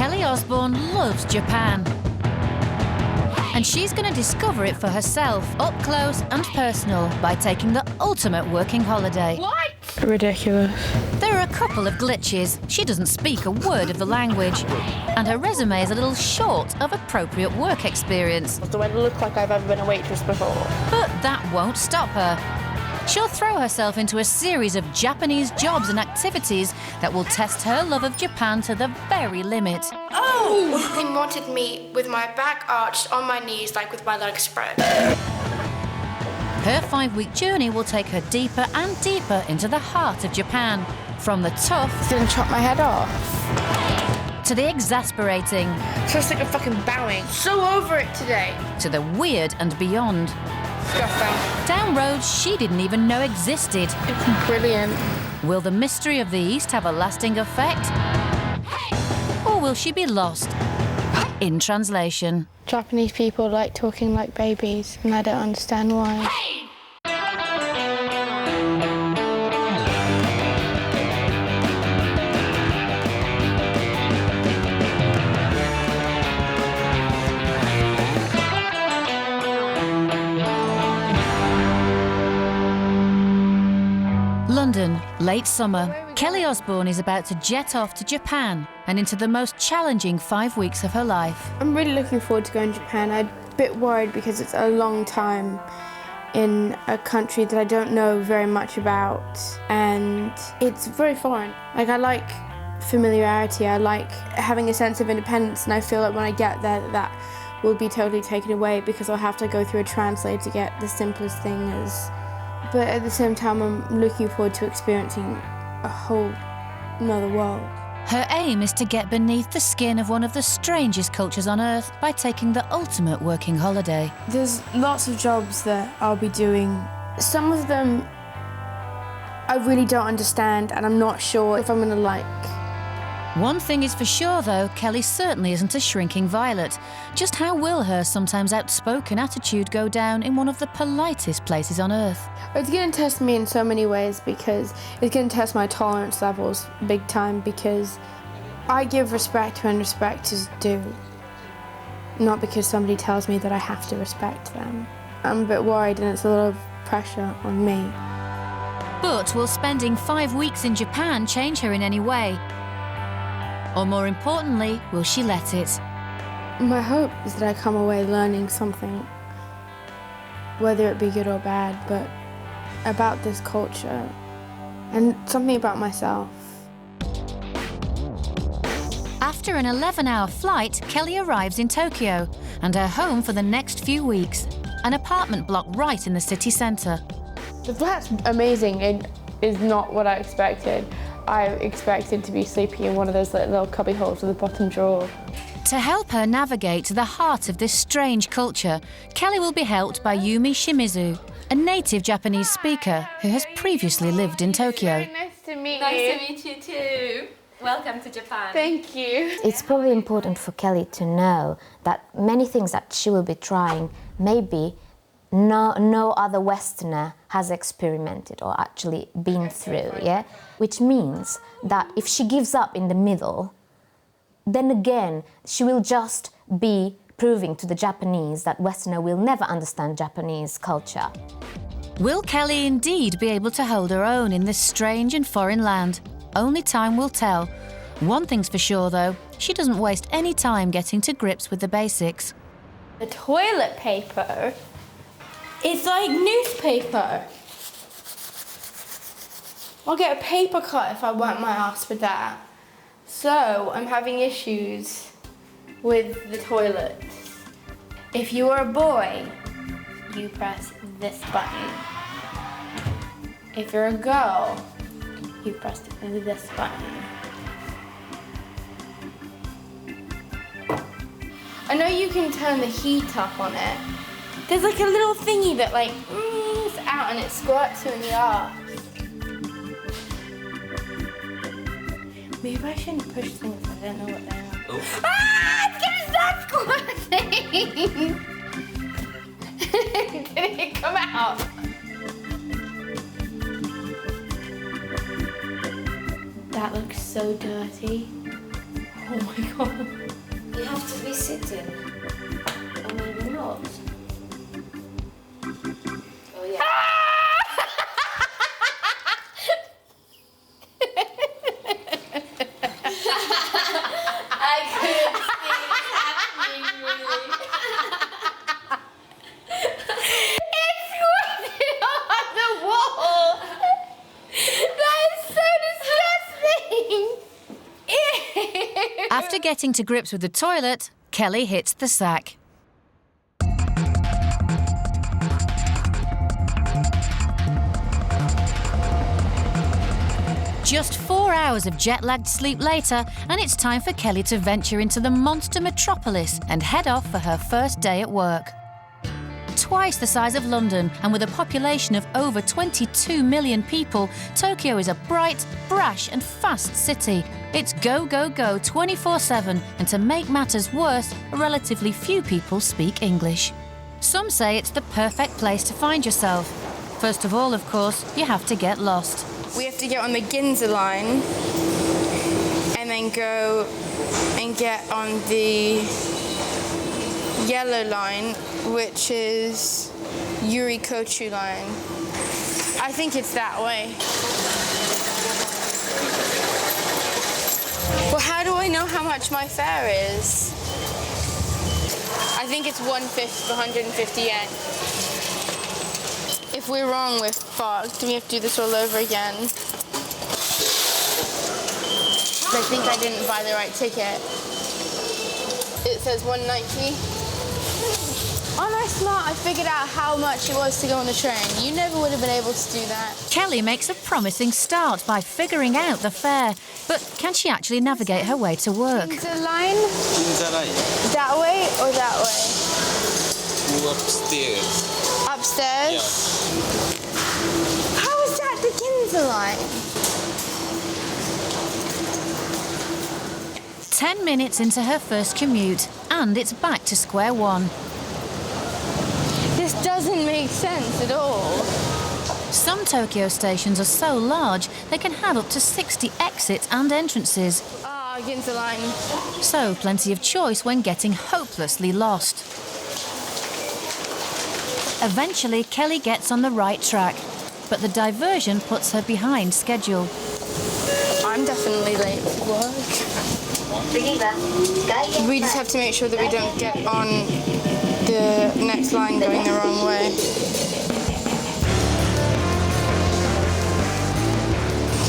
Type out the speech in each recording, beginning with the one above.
Kelly Osbourne loves Japan. And she's going to discover it for herself, up close and personal, by taking the ultimate working holiday. What? Ridiculous. There are a couple of glitches. She doesn't speak a word of the language. And her resume is a little short of appropriate work experience. Do I look like I've ever been a waitress before? But that won't stop her. She'll throw herself into a series of Japanese jobs and activities that will test her love of Japan to the very limit. Oh! They wanted me with my back arched on my knees, like with my legs spread. Her 5-week journey will take her deeper and deeper into the heart of Japan. From the tough... It's gonna chop my head off. ...to the exasperating... Just like a fucking bowing. So over it today. ...to the weird and beyond. Disgusting. Down roads she didn't even know existed. It's brilliant. Will the mystery of the East have a lasting effect? Or will she be lost? In translation. Japanese people like talking like babies, and I don't understand why. London, late summer. Kelly Osbourne is about to jet off to Japan and into the most challenging 5 weeks of her life. I'm really looking forward to going to Japan. I'm a bit worried because it's a long time in a country that I don't know very much about, and it's very foreign. Like, I like familiarity, I like having a sense of independence, and I feel like when I get there that will be totally taken away because I'll have to go through a translator to get the simplest thing as... But at the same time, I'm looking forward to experiencing a whole another world. Her aim is to get beneath the skin of one of the strangest cultures on Earth by taking the ultimate working holiday. There's lots of jobs that I'll be doing. Some of them I really don't understand, and I'm not sure if I'm going to like. One thing is for sure, though, Kelly certainly isn't a shrinking violet. Just how will her sometimes outspoken attitude go down in one of the politest places on Earth? It's going to test me in so many ways, because it's going to test my tolerance levels big time, because I give respect when respect is due, not because somebody tells me that I have to respect them. I'm a bit worried, and it's a lot of pressure on me. But will spending 5 weeks in Japan change her in any way? Or more importantly, will she let it? My hope is that I come away learning something, whether it be good or bad, but about this culture and something about myself. After an 11-hour flight, Kelly arrives in Tokyo and her home for the next few weeks, an apartment block right in the city centre. The flat's amazing. It is not what I expected. I expected to be sleeping in one of those little cubby holes with a bottom drawer. To help her navigate the heart of this strange culture, Kelly will be helped by Yumi Shimizu, a native Japanese speaker who has previously lived in Tokyo. Nice to meet you. Nice to meet you too. Welcome to Japan. Thank you. It's probably important for Kelly to know that many things that she will be trying, maybe no other Westerner has experimented or actually been through, yeah? Which means that if she gives up in the middle, then again, she will just be proving to the Japanese that Westerner will never understand Japanese culture. Will Kelly indeed be able to hold her own in this strange and foreign land? Only time will tell. One thing's for sure, though, she doesn't waste any time getting to grips with the basics. The toilet paper is like newspaper. I'll get a paper cut if I wipe my ass with that. So I'm having issues with the toilet. If you are a boy, you press this button. If you're a girl, you press this button. I know you can turn the heat up on it. There's like a little thingy that like moves out and it squirts you in the arse. Maybe I shouldn't push things, I don't know what they are. Oh. Ah! It's gonna start squirting! Did it come out? That looks so dirty. Oh my god. You have to be sitting. Or maybe not. Oh yeah. I couldn't see it happening really. It's squirting on the wall! That is so disgusting! After getting to grips with the toilet, Kelly hits the sack. Just 4 hours of jet-lagged sleep later, and it's time for Kelly to venture into the monster metropolis and head off for her first day at work. Twice the size of London, and with a population of over 22 million people, Tokyo is a bright, brash and fast city. It's go, go, go 24/7, and to make matters worse, relatively few people speak English. Some say it's the perfect place to find yourself. First of all, of course, you have to get lost. We have to get on the Ginza line and then go and get on the yellow line, which is Yurikochu line. I think it's that way. Well, how do I know how much my fare is? I think it's 1/5 for 150 yen. If we're wrong, we're fucked. We have to do this all over again. I think I didn't buy the right ticket. It says 190. Aren't I smart? I figured out how much it was to go on the train. You never would have been able to do that. Kelly makes a promising start by figuring out the fare, but can she actually navigate her way to work? Ginza line? Ginza line. That way or that way? Go upstairs. Upstairs? Yeah. How is that the Ginza line? 10 minutes into her first commute, and it's back to square one. This doesn't make sense at all. Some Tokyo stations are so large they can have up to 60 exits and entrances, Ah, Ginza line. so plenty of choice when getting hopelessly lost. Eventually, Kelly gets on the right track, but the diversion puts her behind schedule. I'm definitely late for work. We just have to make sure that we don't get on the next line going the wrong way.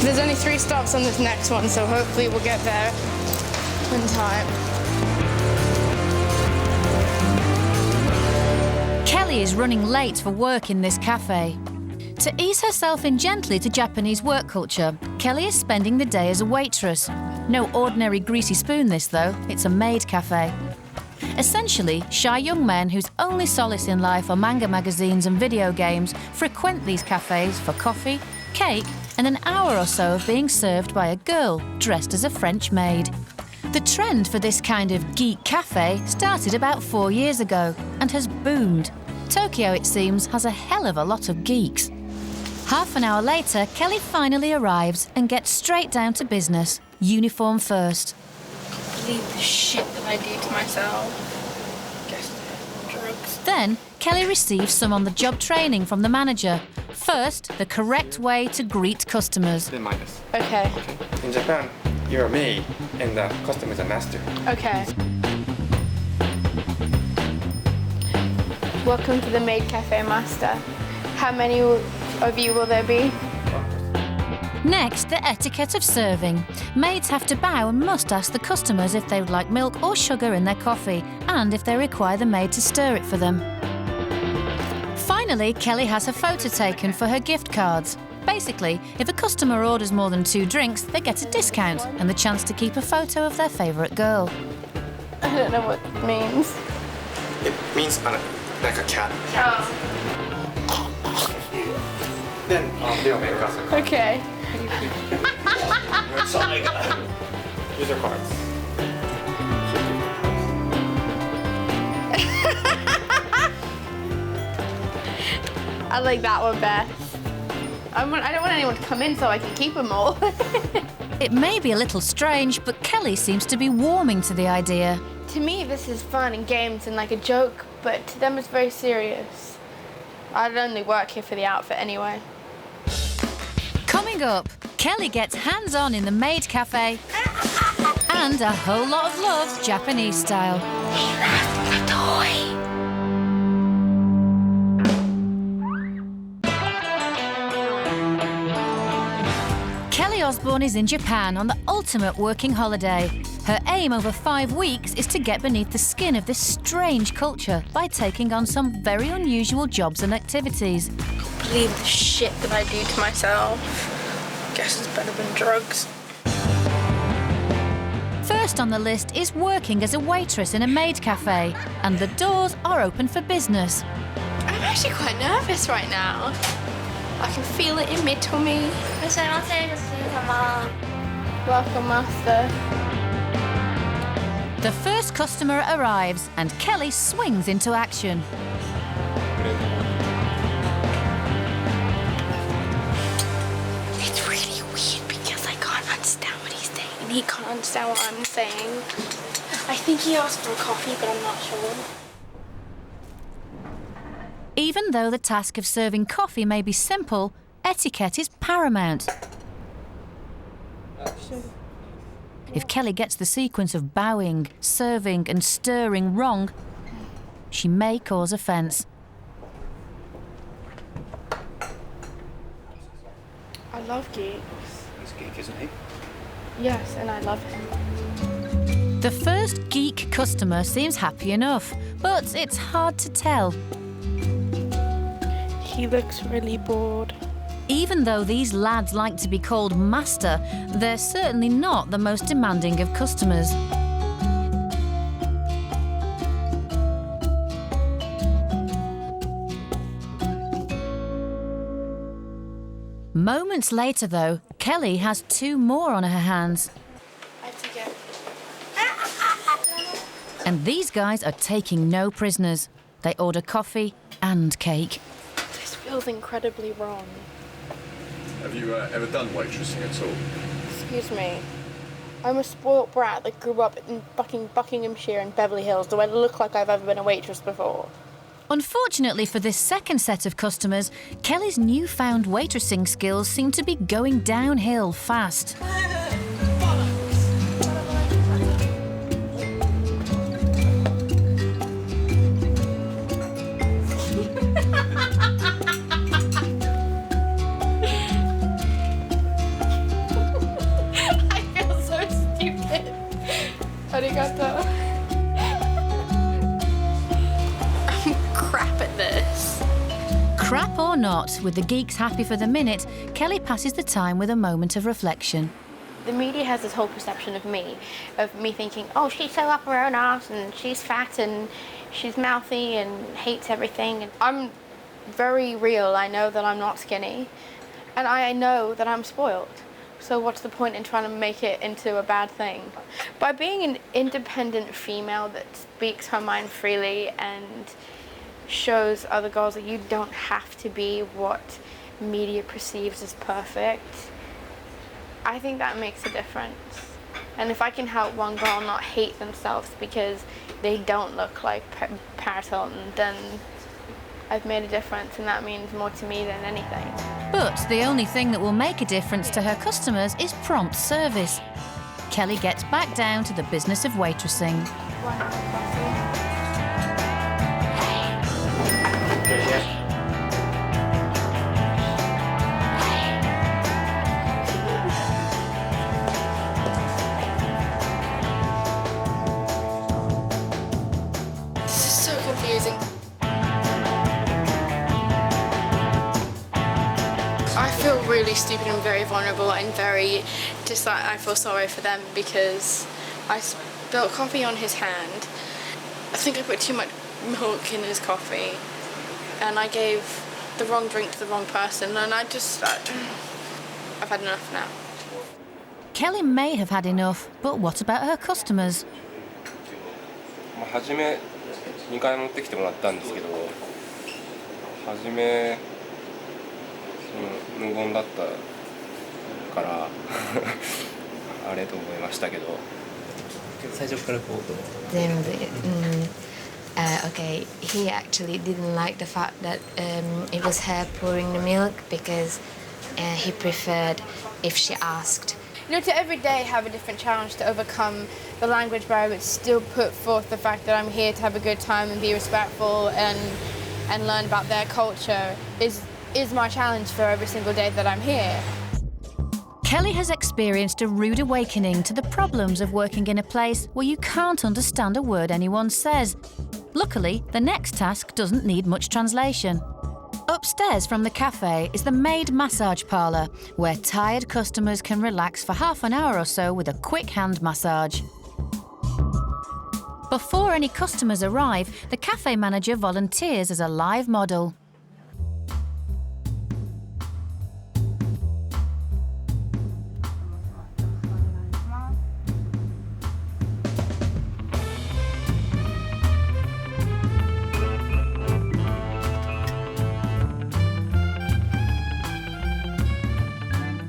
There's only 3 stops on this next one, so hopefully we'll get there in time. Kelly is running late for work in this cafe. To ease herself in gently to Japanese work culture, Kelly is spending the day as a waitress. No ordinary greasy spoon this, though. It's a maid cafe. Essentially, shy young men whose only solace in life are manga magazines and video games frequent these cafes for coffee, cake, and an hour or so of being served by a girl dressed as a French maid. The trend for this kind of geek cafe started about 4 years ago and has boomed. Tokyo, it seems, has a hell of a lot of geeks. Half an hour later, Kelly finally arrives and gets straight down to business, uniform first. Leave the shit that I do to myself. Just drugs. Then, Kelly receives some on-the-job training from the manager. First, the correct way to greet customers. Then minus. Okay, In Japan, you're a maid and the customer is a master. okay. Welcome to the Maid Cafe Master. How many of you will there be? Next, the etiquette of serving. Maids have to bow and must ask the customers if they would like milk or sugar in their coffee, and if they require the maid to stir it for them. Finally, Kelly has her photo taken for her gift cards. Basically, if a customer orders more than 2 drinks, they get a discount and the chance to keep a photo of their favourite girl. I don't know what it means. It means like a cat. Oh. Then they'll make us a card. Okay. User cards. I like that one best. I don't want anyone to come in so I can keep them all. It may be a little strange, but Kelly seems to be warming to the idea. To me, this is fun and games and like a joke, but to them it's very serious. I'd only work here for the outfit anyway. Coming up, Kelly gets hands-on in the maid cafe and a whole lot of love Japanese style. Kelly Osbourne is in Japan on the ultimate working holiday. Her aim over 5 weeks is to get beneath the skin of this strange culture by taking on some very unusual jobs and activities. Believe the shit that I do to myself. Guess it's better than drugs. First on the list is working as a waitress in a maid cafe, and the doors are open for business. I'm actually quite nervous right now. I can feel it in my tummy. Welcome, master. The first customer arrives, and Kelly swings into action. It's really weird because I can't understand what he's saying and he can't understand what I'm saying. I think he asked for a coffee, but I'm not sure. Even though the task of serving coffee may be simple, etiquette is paramount. If Kelly gets the sequence of bowing, serving and stirring wrong, she may cause offence. I love geeks. He's a geek, isn't he? Yes, and I love him. The first geek customer seems happy enough, but it's hard to tell. He looks really bored. Even though these lads like to be called master, they're certainly not the most demanding of customers. Moments later, though, Kelly has 2 more on her hands. I have to get... And these guys are taking no prisoners. They order coffee and cake. This feels incredibly wrong. Have you ever done waitressing at all? Excuse me. I'm a spoilt brat that grew up in fucking Buckinghamshire and Beverly Hills. Do I look like I've ever been a waitress before? Unfortunately for this second set of customers, Kelly's newfound waitressing skills seem to be going downhill fast. Arigato. I'm crap at this. Crap or not, with the geeks happy for the minute, Kelly passes the time with a moment of reflection. The media has this whole perception of me thinking, oh, she's so up her own ass and she's fat and she's mouthy and hates everything. And I'm very real. I know that I'm not skinny and I know that I'm spoiled. So what's the point in trying to make it into a bad thing? By being an independent female that speaks her mind freely and shows other girls that you don't have to be what media perceives as perfect, I think that makes a difference. And if I can help one girl not hate themselves because they don't look like Paris Hilton, then I've made a difference, and that means more to me than anything. But the only thing that will make a difference to her customers is prompt service. Kelly gets back down to the business of waitressing. This is so confusing. I feel really stupid and very vulnerable and I feel sorry for them because I spilled coffee on his hand. I think I put too much milk in his coffee and I gave the wrong drink to the wrong person, and I've had enough now. Kelly may have had enough, but what about her customers? 初め2回持ってきてもらったんですけど、初め無言だったからあれと思いましたけど。最初からこうと。全部、okay, he actually didn't like the fact that it was her pouring the milk because he preferred if she asked. You know, to every day have a different challenge to overcome the language barrier, but still put forth the fact that I'm here to have a good time and be respectful and learn about their culture is my challenge for every single day that I'm here. Kelly has experienced a rude awakening to the problems of working in a place where you can't understand a word anyone says. Luckily, the next task doesn't need much translation. Upstairs from the cafe is the maid massage parlour, where tired customers can relax for half an hour or so with a quick hand massage. Before any customers arrive, the cafe manager volunteers as a live model.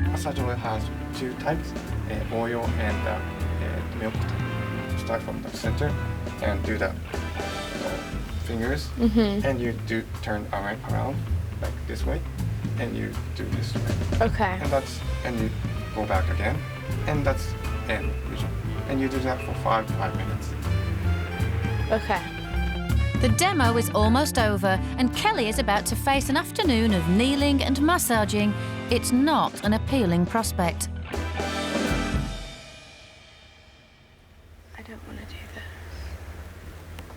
Massage oil has two types, oil and milk. Start from the center and do the fingers, and you do turn around like this way, and you do this way. Okay. And you go back again, and that's end. And you do that for 5 minutes. Okay. The demo is almost over, and Kelly is about to face an afternoon of kneeling and massaging. It's not an appealing prospect. I don't want to do this.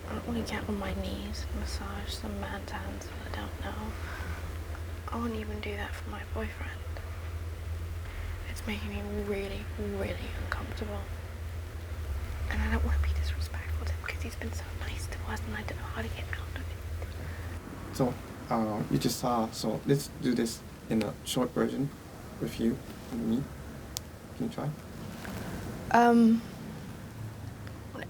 I don't want to get on my knees and massage some man's hands that I don't know. I won't even do that for my boyfriend. It's making me really, really uncomfortable. And I don't want to be disrespectful to him because he's been so nice to us and I don't know how to get out of it. So you just saw. So let's do this in a short version with you and me. Can you try?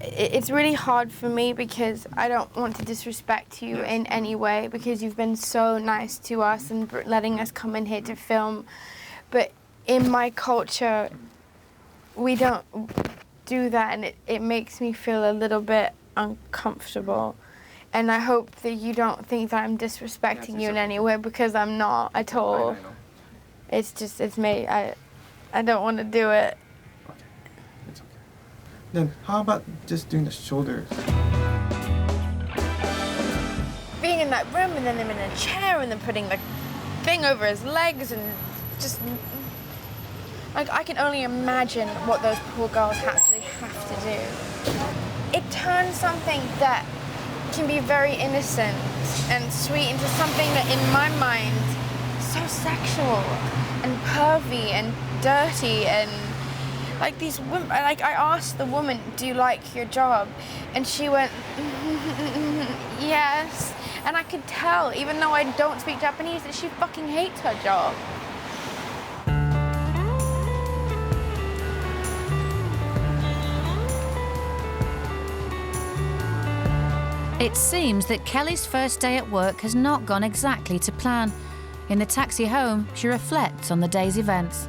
It's really hard for me because I don't want to disrespect you in any way because you've been so nice to us and letting us come in here to film. But in my culture, we don't do that, and it makes me feel a little bit uncomfortable. And I hope that you don't think that I'm disrespecting you in any way because I'm not at all. I know. It's me. I don't want to do it. Okay, it's okay. Then how about just doing the shoulders? Being in that room and then him in a chair and then putting the thing over his legs and just like I can only imagine what those poor girls actually have to do. It turns something that can be very innocent and sweet into something that in my mind is so sexual and pervy and dirty and like these women. Like I asked the woman, "Do you like your job?" and she went, "Yes." And I could tell, even though I don't speak Japanese, that she fucking hates her job. It seems that Kelly's first day at work has not gone exactly to plan. In the taxi home, she reflects on the day's events.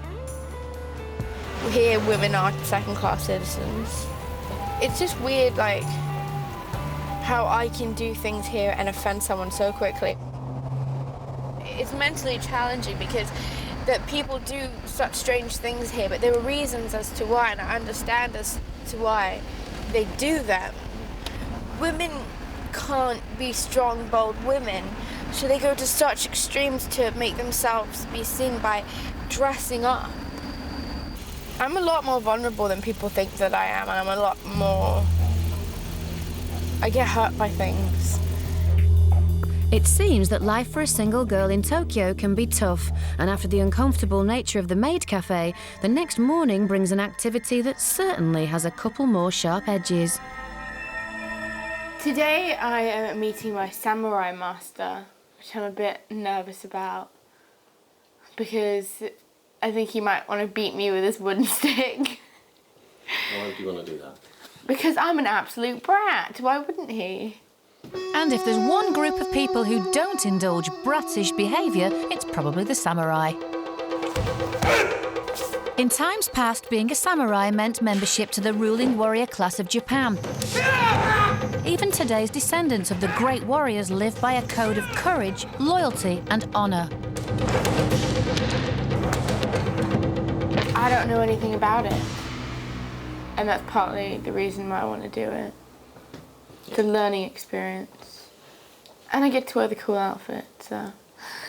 Here, women are second-class citizens. It's just weird, like, how I can do things here and offend someone so quickly. It's mentally challenging because that people do such strange things here, but there are reasons as to why, and I understand as to why they do them. Women can't be strong, bold women, so they go to such extremes to make themselves be seen by dressing up. I'm a lot more vulnerable than people think that I am, and I'm a lot more... I get hurt by things. It seems that life for a single girl in Tokyo can be tough, and after the uncomfortable nature of the maid cafe, the next morning brings an activity that certainly has a couple more sharp edges. Today I am meeting my samurai master, which I'm a bit nervous about because I think he might want to beat me with his wooden stick. Why do you want to do that? Because I'm an absolute brat, why wouldn't he? And if there's one group of people who don't indulge brattish behaviour, it's probably the samurai. In times past, being a samurai meant membership to the ruling warrior class of Japan. Even today's descendants of the great warriors live by a code of courage, loyalty, and honor. I don't know anything about it. And that's partly the reason why I want to do it. It's a learning experience. And I get to wear the cool outfit, so...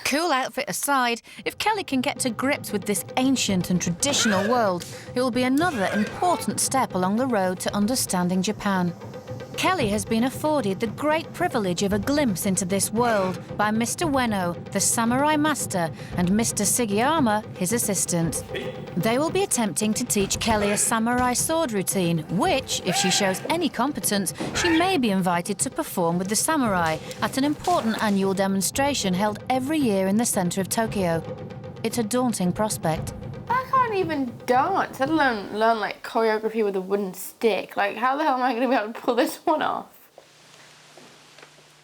Cool outfit aside, if Kelly can get to grips with this ancient and traditional world, it will be another important step along the road to understanding Japan. Kelly has been afforded the great privilege of a glimpse into this world by Mr. Ueno, the samurai master, and Mr. Sugiyama, his assistant. They will be attempting to teach Kelly a samurai sword routine, which, if she shows any competence, she may be invited to perform with the samurai at an important annual demonstration held every year in the centre of Tokyo. It's a daunting prospect. I can't even dance, let alone learn like choreography with a wooden stick. Like, how the hell am I going to be able to pull this one off?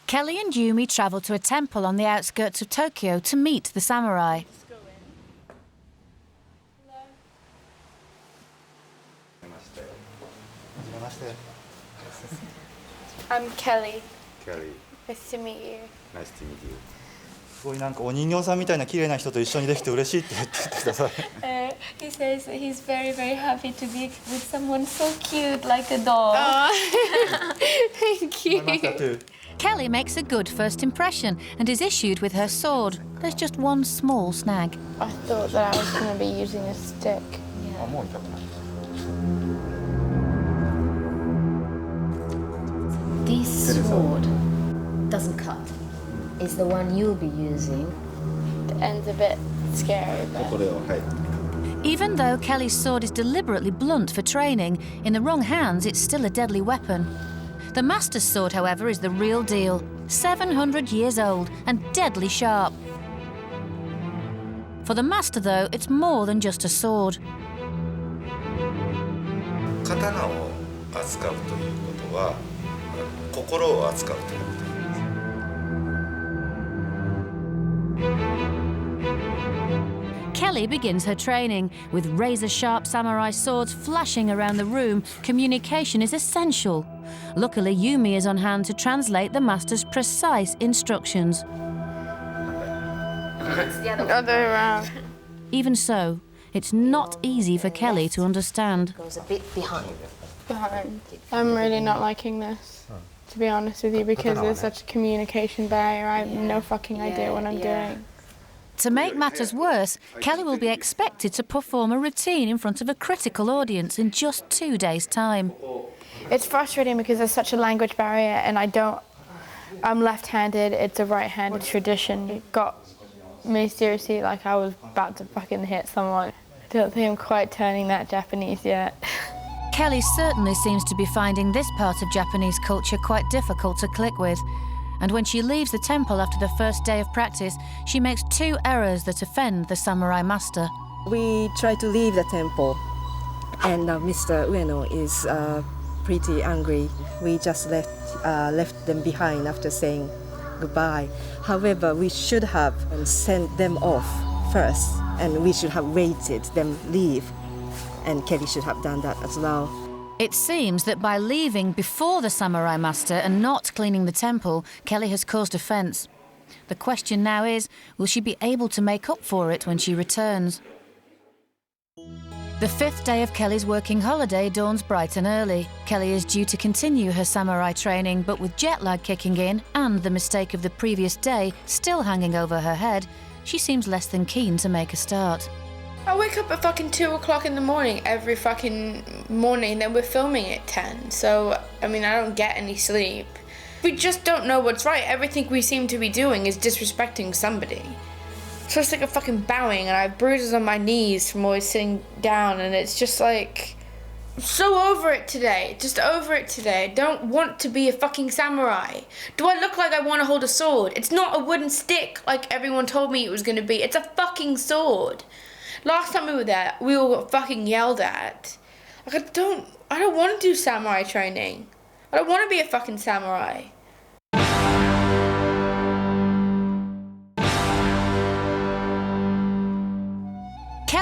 Kelly and Yumi travel to a temple on the outskirts of Tokyo to meet the samurai. I'm Kelly. Kelly, Nice to meet you. nice to meet you. すごいなんかお人形さんみたいな綺麗な人と一緒にできて嬉しいって言ってください。He says that he's very, very happy to be with someone so cute like a dog. Thank you. Kelly makes a good first impression and is issued with her sword. There's just one small snag. I thought that I was going to be using a stick. This sword doesn't cut. Is the one you'll be using. The end's a bit scary, but... これをはい。 Even though Kelly's sword is deliberately blunt for training, in the wrong hands it's still a deadly weapon. The master's sword, however, is the real deal. 700 years old and deadly sharp. For the master, though, it's more than just a sword. 刀を扱うということは心を扱うということです。 Kelly begins her training. With razor-sharp samurai swords flashing around the room, communication is essential. Luckily, Yumi is on hand to translate the master's precise instructions. Other way around. Even so, it's not easy for Kelly to understand. Goes a bit behind. I'm really not liking this, to be honest with you, because there's such a communication barrier. I have no fucking idea what I'm doing. To make matters worse, Kelly will be expected to perform a routine in front of a critical audience in just 2 days' time. It's frustrating because there's such a language barrier and I'm left-handed, it's a right-handed tradition. It got me seriously like I was about to fucking hit someone. I don't think I'm quite turning that Japanese yet. Kelly certainly seems to be finding this part of Japanese culture quite difficult to click with. And when she leaves the temple after the first day of practice, she makes 2 errors that offend the samurai master. We try to leave the temple, and Mr. Ueno is pretty angry. We just left them behind after saying goodbye. However, we should have sent them off first, and we should have waited them leave, and Kelly should have done that as well. It seems that by leaving before the samurai master and not cleaning the temple, Kelly has caused offence. The question now is, will she be able to make up for it when she returns? The 5th day of Kelly's working holiday dawns bright and early. Kelly is due to continue her samurai training, but with jet lag kicking in and the mistake of the previous day still hanging over her head, she seems less than keen to make a start. I wake up at fucking 2 o'clock in the morning every fucking morning, then we're filming at 10. So, I mean, I don't get any sleep. We just don't know what's right. Everything we seem to be doing is disrespecting somebody. So it's like a fucking bowing, and I have bruises on my knees from always sitting down, and it's just like... I'm so over it today. Just over it today. I don't want to be a fucking samurai. Do I look like I want to hold a sword? It's not a wooden stick like everyone told me it was going to be. It's a fucking sword. Last time we were there, we all got fucking yelled at. Like, I don't want to do samurai training. I don't want to be a fucking samurai.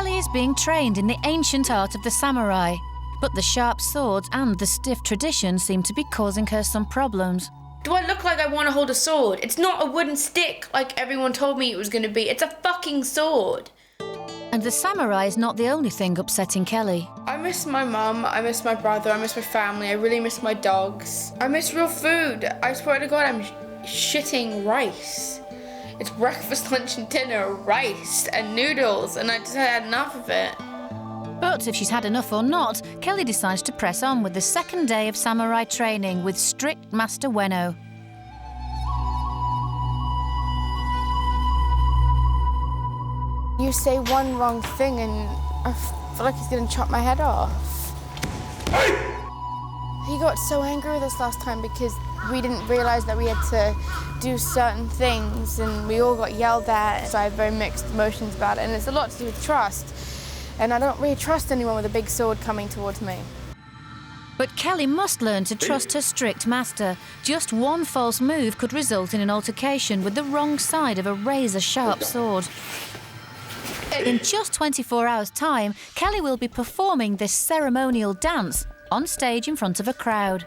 Kelly is being trained in the ancient art of the samurai, but the sharp swords and the stiff tradition seem to be causing her some problems. Do I look like I want to hold a sword? It's not a wooden stick like everyone told me it was going to be. It's a fucking sword. And the samurai is not the only thing upsetting Kelly. I miss my mum, I miss my brother, I miss my family, I really miss my dogs. I miss real food. I swear to God, I'm shitting rice. It's breakfast, lunch and dinner, rice and noodles, and I just had enough of it. But if she's had enough or not, Kelly decides to press on with the second day of samurai training with strict Master Ueno. You say one wrong thing and I feel like he's gonna chop my head off. He got so angry with us last time because we didn't realise that we had to do certain things and we all got yelled at. So I have very mixed emotions about it, and it's a lot to do with trust. And I don't really trust anyone with a big sword coming towards me. But Kelly must learn to trust her strict master. Just one false move could result in an altercation with the wrong side of a razor-sharp sword. In just 24 hours' time, Kelly will be performing this ceremonial dance on stage in front of a crowd.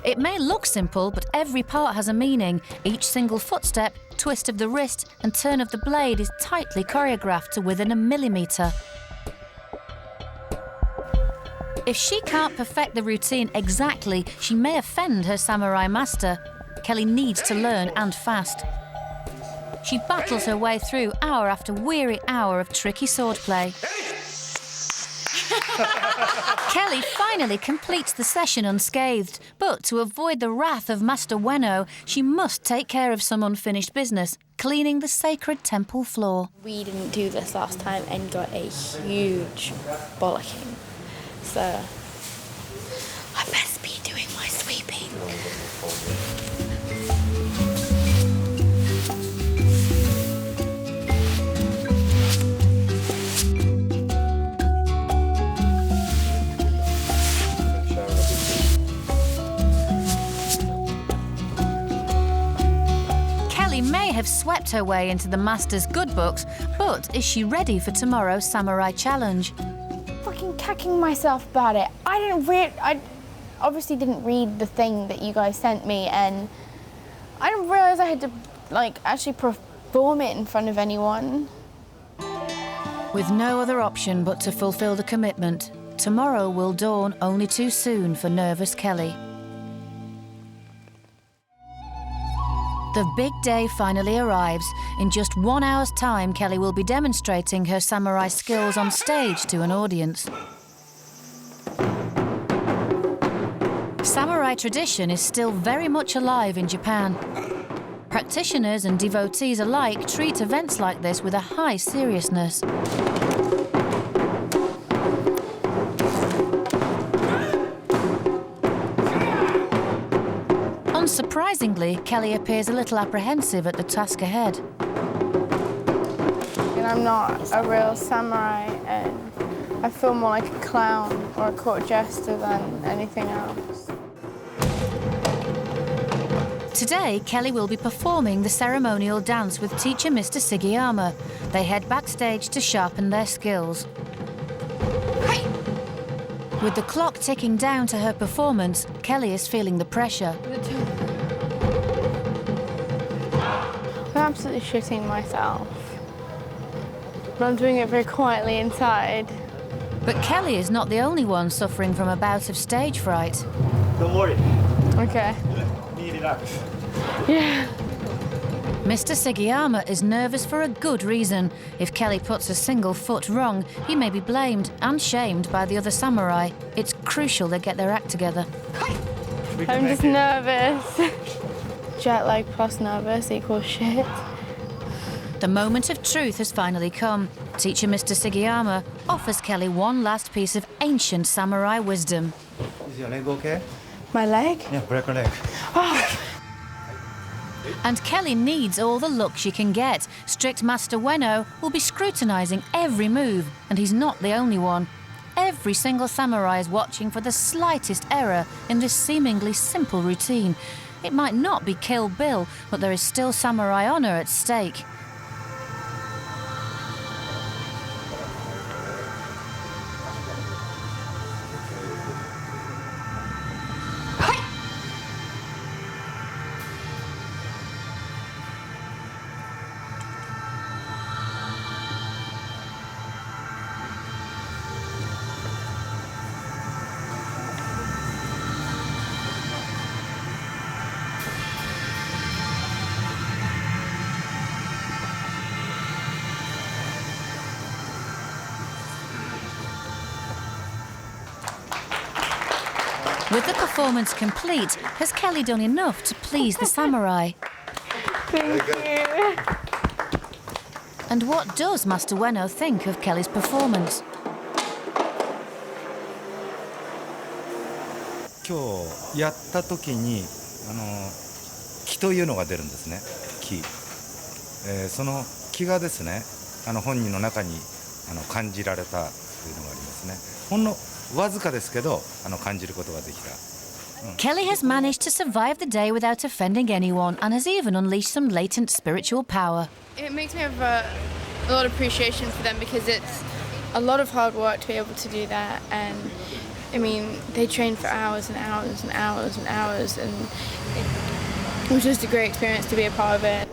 It may look simple, but every part has a meaning. Each single footstep, twist of the wrist and turn of the blade is tightly choreographed to within a millimetre. If she can't perfect the routine exactly, she may offend her samurai master. Kelly needs to learn, and fast. She battles her way through hour after weary hour of tricky swordplay. Kelly finally completes the session unscathed, but to avoid the wrath of Master Ueno, she must take care of some unfinished business, cleaning the sacred temple floor. We didn't do this last time and got a huge bollocking. So I best be doing my sweeping. Kelly may have swept her way into the master's good books, but is she ready for tomorrow's samurai challenge? Fucking kicking myself about it. I obviously didn't read the thing that you guys sent me, and I didn't realize I had to actually perform it in front of anyone. With no other option but to fulfill the commitment, tomorrow will dawn only too soon for nervous Kelly. The big day finally arrives. In just 1 hour's time, Kelly will be demonstrating her samurai skills on stage to an audience. Samurai tradition is still very much alive in Japan. Practitioners and devotees alike treat events like this with a high seriousness. Unsurprisingly, Kelly appears a little apprehensive at the task ahead. And I'm not a real samurai, and I feel more like a clown or a court jester than anything else. Today, Kelly will be performing the ceremonial dance with teacher Mr. Sugiyama. They head backstage to sharpen their skills. With the clock ticking down to her performance, Kelly is feeling the pressure. I'm absolutely shitting myself. But I'm doing it very quietly inside. But Kelly is not the only one suffering from a bout of stage fright. Don't worry. Okay. Be relaxed. Yeah. Mr. Sugiyama is nervous for a good reason. If Kelly puts a single foot wrong, he may be blamed and shamed by the other samurai. It's crucial they get their act together. I'm just nervous. Jet lag plus nervous equals shit. The moment of truth has finally come. Teacher Mr. Sugiyama offers Kelly one last piece of ancient samurai wisdom. Is your leg okay? My leg? Yeah, break your leg. Oh. And Kelly needs all the luck she can get. Strict Master Ueno will be scrutinising every move, and he's not the only one. Every single samurai is watching for the slightest error in this seemingly simple routine. It might not be Kill Bill, but there is still samurai honour at stake. With the performance complete, has Kelly done enough to please the samurai? Thank you. And what does Master Ueno think of Kelly's performance? 今日やった時に気というのが出るんですね。気、その気がですね本人の中に感じられたというのがありますね。ほんのわずかですけど感じることができた。Kelly has managed to survive the day without offending anyone and has even unleashed some latent spiritual power. It makes me have a lot of appreciation for them because it's a lot of hard work to be able to do that, and I mean they train for hours and hours and hours and hours, and it was just a great experience to be a part of it.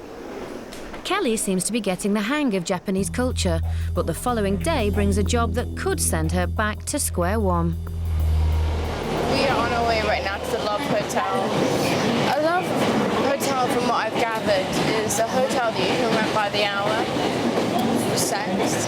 Kelly seems to be getting the hang of Japanese culture, but the following day brings a job that could send her back to square one. We are on our way right now to the Love Hotel. A Love Hotel, from what I've gathered, is a hotel that you can rent by the hour for sex.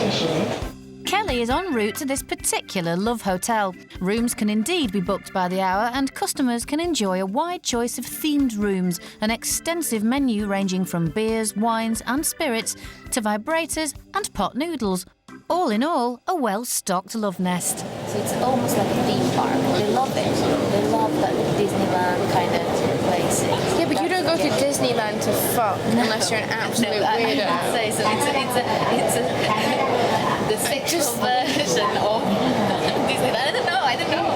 Kelly is en route to this particular Love Hotel. Rooms can indeed be booked by the hour, and customers can enjoy a wide choice of themed rooms, an extensive menu ranging from beers, wines and spirits to vibrators and pot noodles. All in all, a well-stocked love nest. So it's almost like a theme park. They love it. They love that Disneyland kind of places. Yeah, but you don't go to Disneyland to fuck unless you're an absolute weirdo. I'd say so. It's the sexual version of Disneyland. I don't know.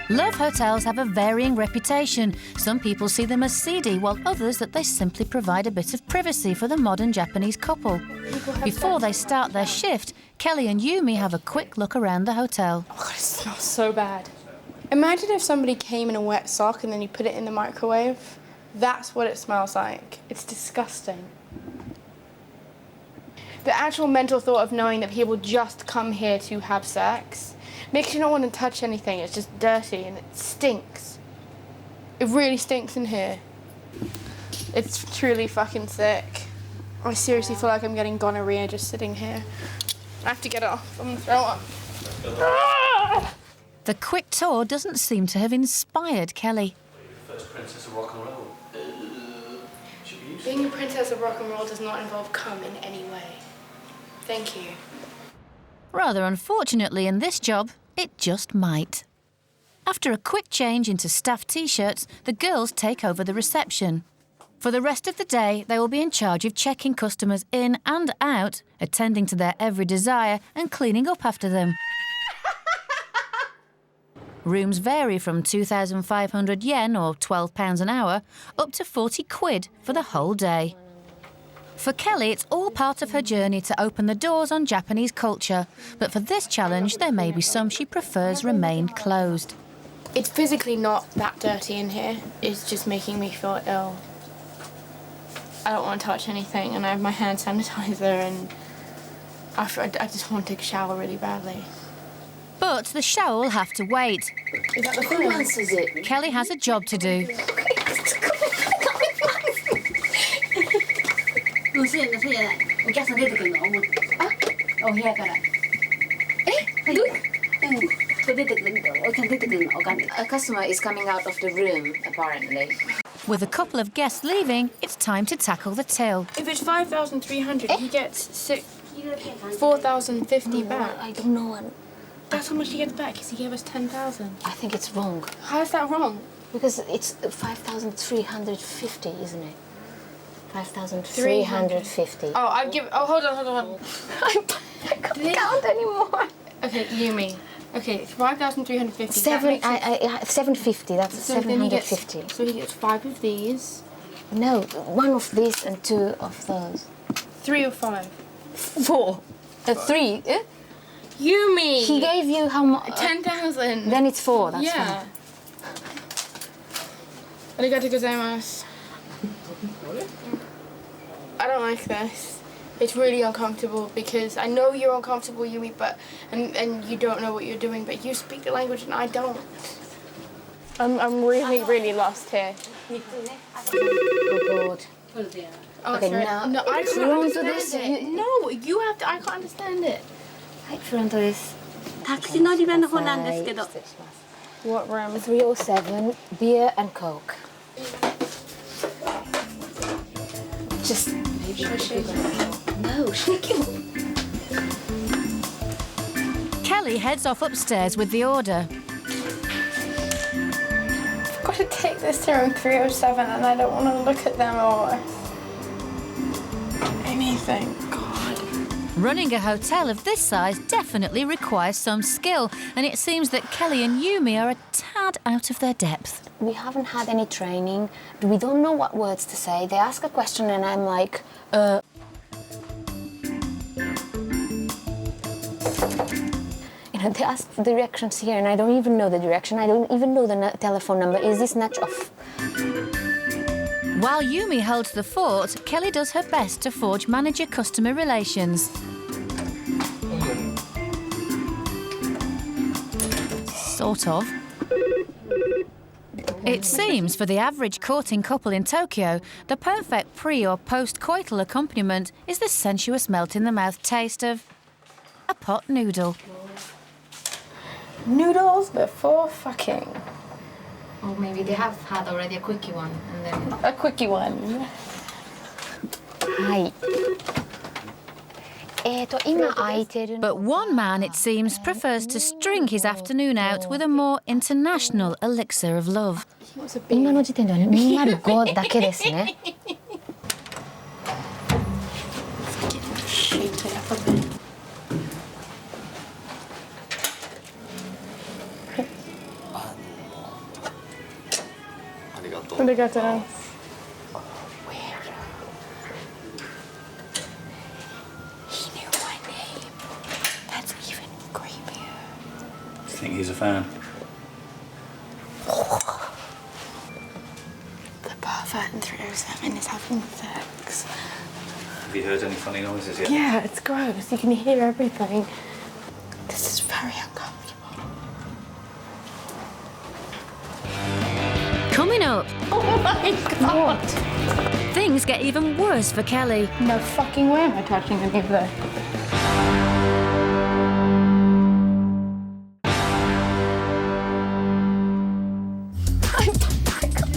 Love hotels have a varying reputation. Some people see them as seedy, while others that they simply provide a bit of privacy for the modern Japanese couple. Before they start their shift, Kelly and Yumi have a quick look around the hotel. Oh God, it smells so bad. Imagine if somebody came in a wet sock and then you put it in the microwave. That's what it smells like. It's disgusting. The actual mental thought of knowing that people just come here to have sex makes you not want to touch anything. It's just dirty and it stinks. It really stinks in here. It's truly fucking sick. I seriously feel like I'm getting gonorrhea just sitting here. I have to get off. I'm gonna throw up. The quick tour doesn't seem to have inspired Kelly. First princess of rock and roll. Being a princess of rock and roll does not involve cum in any way. Thank you. Rather unfortunately, in this job, it just might. After a quick change into staff T-shirts, the girls take over the reception. For the rest of the day, they will be in charge of checking customers in and out, attending to their every desire and cleaning up after them. Rooms vary from 2,500 yen, or £12 an hour, up to 40 quid for the whole day. For Kelly, it's all part of her journey to open the doors on Japanese culture, but for this challenge, there may be some she prefers remain closed. It's physically not that dirty in here. It's just making me feel ill. I don't want to touch anything, and I have my hand sanitizer, and I just want to take a shower really badly. But the shower will have to wait. Is that the film? Kelly has a job to do. A customer is coming out of the room, apparently. With a couple of guests leaving, it's time to tackle the till. If it's 5,300, he gets 4,050 back. I don't know. That's how much he gets back, because he gave us 10,000. I think it's wrong. How is that wrong? Because it's 5,350, isn't it? 5,350. Oh, hold on. I can't count anymore. Okay, Yumi. Okay, it's 5,350. 750, that's So then he gets- 750. So he gets 5 of these. No, 1 of these and 2 of those. 3 or 5. 4. 3. Yumi! He gave you how much? 10,000. Then it's 4, that's yeah. fine. Arigatou gozaimasu. I don't like this. It's really uncomfortable because I know you're uncomfortable, Yumi, but and you don't know what you're doing, but you speak the language and I don't. I'm really lost here. Oh, God. Oh, Okay, sorry. now No, I if can't you want to understand this, it. No, you have to. I can't understand it. はい、フロントです。タクシー乗り場の方なんですけど。What room? 307, beer and Coke. Just... No, shake you. Kelly heads off upstairs with the order. I've got to take this to room 307 and I don't want to look at them or anything. God. Running a hotel of this size definitely requires some skill, and it seems that Kelly and Yumi are a tad out of their depth. We haven't had any training. We don't know what words to say. They ask a question and I'm like, You know, they ask the directions here and I don't even know the direction. I don't even know the telephone number. Is this notch off? While Yumi holds the fort, Kelly does her best to forge manager-customer relations. Sort of. It seems for the average courting couple in Tokyo, the perfect pre- or post-coital accompaniment is the sensuous melt-in-the-mouth taste of a pot noodle. Noodles before fucking. Or maybe they have had already a quickie one and then... A quickie one. Hi. But one man, it seems, prefers to string his afternoon out with a more international elixir of love. 今の時点では205だけですね。ありがとう。I think he's a fan. The pervert in 307 is having sex. Have you heard any funny noises yet? Yeah, it's gross. You can hear everything. This is very uncomfortable. Coming up. Oh my God! Things get even worse for Kelly. No fucking way am I touching any of this.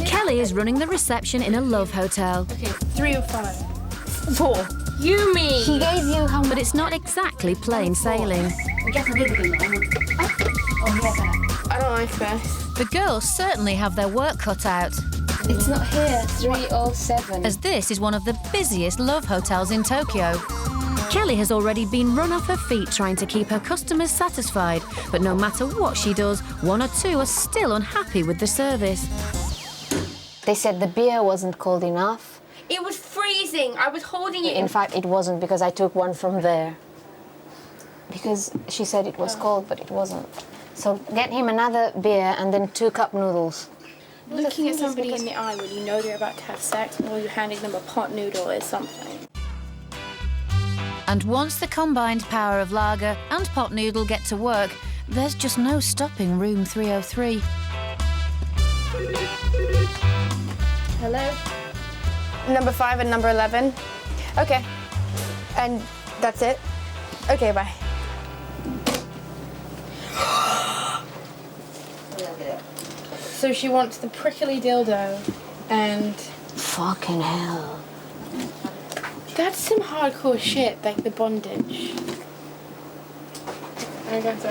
Kelly is running the reception in a love hotel. Okay, 305. 4. Yumi! He gave you how much? But it's not exactly plain sailing. I don't like this. The girls certainly have their work cut out, It's not here. 307. as this is one of the busiest love hotels in Tokyo. Kelly has already been run off her feet trying to keep her customers satisfied, but no matter what she does, one or two are still unhappy with the service. They said the beer wasn't cold enough. It was freezing. I was holding it. In fact, it wasn't because I took one from there. Because she said it was cold, but it wasn't. So get him another beer and then 2 cup noodles. Looking at somebody in the eye when you know they're about to have sex while you're handing them a pot noodle is something. And once the combined power of lager and pot noodle get to work, there's just no stopping room 303. Hello? Number 5 and number 11. Okay. And that's it? Okay, bye. So she wants the prickly dildo and... Fucking hell. That's some hardcore shit, like the bondage. I guess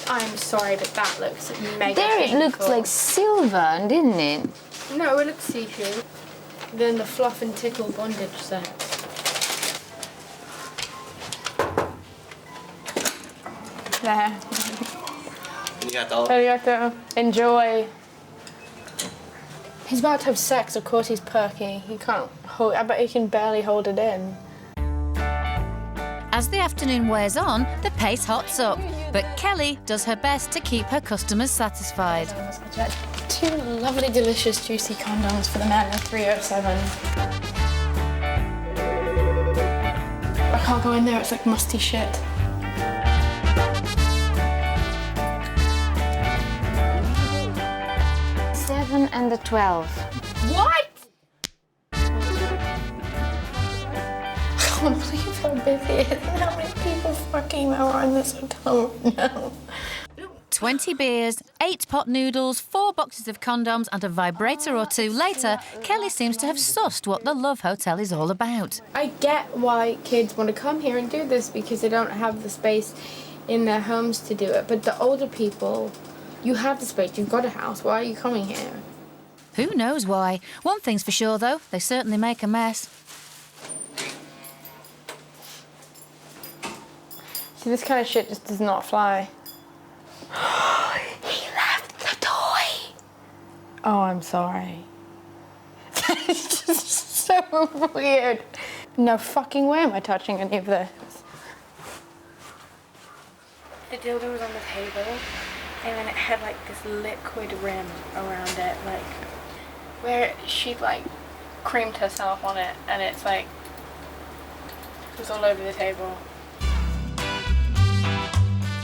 I'm sorry, but that looks mega There it looked painful. like silver, didn't it? No, it looks see-through. Then the fluff and tickle bondage set. There. Arigato. Enjoy. He's about to have sex, of course he's perky. He can't hold, I bet he can barely hold it in. As the afternoon wears on, the pace hots up, but Kelly does her best to keep her customers satisfied. 2 lovely, delicious, juicy condoms for the man in 307. I can't go in there, it's like musty shit. And the 12. What? I can't believe how busy it is and how many people fucking are in this hotel now. 20 beers, 8 pot noodles, 4 boxes of condoms and a vibrator or 2 later, Kelly seems to have sussed what the Love Hotel is all about. I get why kids want to come here and do this because they don't have the space in their homes to do it. But the older people, you have the space, you've got a house, why are you coming here? Who knows why? One thing's for sure, though, they certainly make a mess. See, this kind of shit just does not fly. He left the toy! Oh, I'm sorry. It's just so weird. No fucking way am I touching any of this. The dildo was on the table, and then it had like this liquid rim around it, like where she like creamed herself on it, and it's like it was all over the table.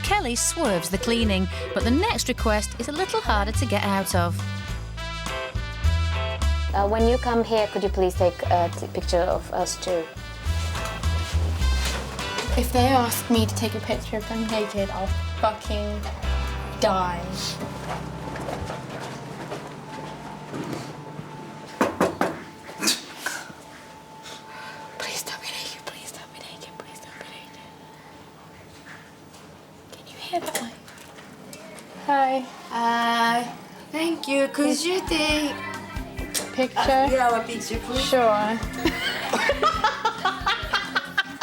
Kelly swerves the cleaning, but the next request is a little harder to get out of. When you come here, could you please take a picture of us too? If they ask me to take a picture of them naked, I'll fucking die. Please don't be naked, please don't be naked, please don't be naked. Can you hear that one? Hi. Hi. Thank you. Could you take picture? Yeah, a picture, please. Sure.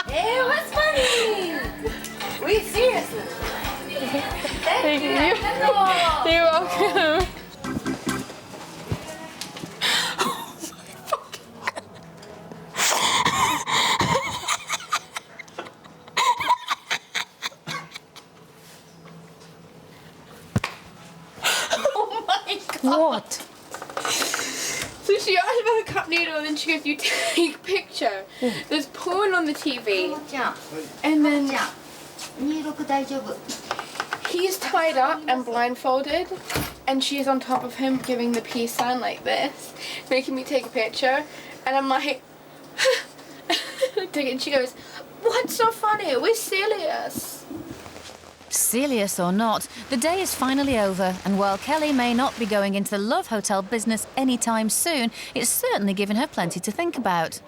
Hey, what's funny? We seriously? Thank you. You're welcome. Oh my god! What? So she asked about the cup noodle, and then she goes, "You take a picture." There's porn on the TV, and then he's tied up and blindfolded, and she's on top of him giving the peace sign like this, making me take a picture, and I'm like, and she goes, "What's so funny? We're serious." Serious or not, the day is finally over, and while Kelly may not be going into the Love Hotel business anytime soon, it's certainly given her plenty to think about.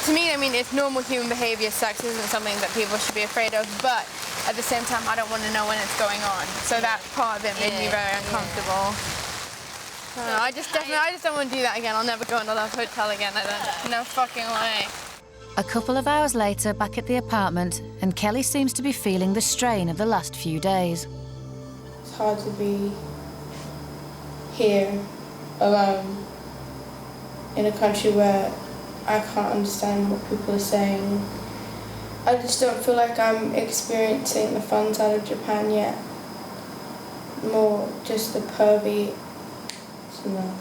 To me, I mean, it's normal human behavior. Sex isn't something that people should be afraid of, but at the same time, I don't want to know when it's going on. So that part of it made me very uncomfortable. I just don't want to do that again. I'll never go in a Love Hotel again. No fucking way. A couple of hours later, back at the apartment, and Kelly seems to be feeling the strain of the last few days. It's hard to be here, alone, in a country where I can't understand what people are saying. I just don't feel like I'm experiencing the fun side of Japan yet. More just the pervy, you know.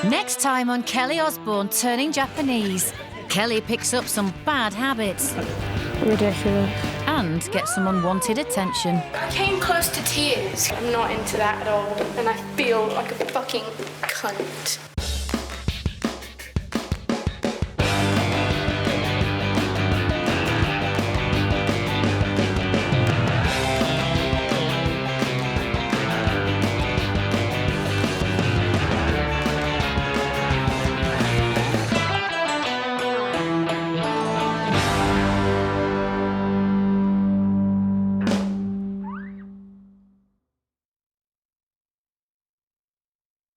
Next time on Kelly Osbourne Turning Japanese, Kelly picks up some bad habits. Ridiculous. And gets some unwanted attention. I came close to tears. I'm not into that at all, and I feel like a fucking cunt.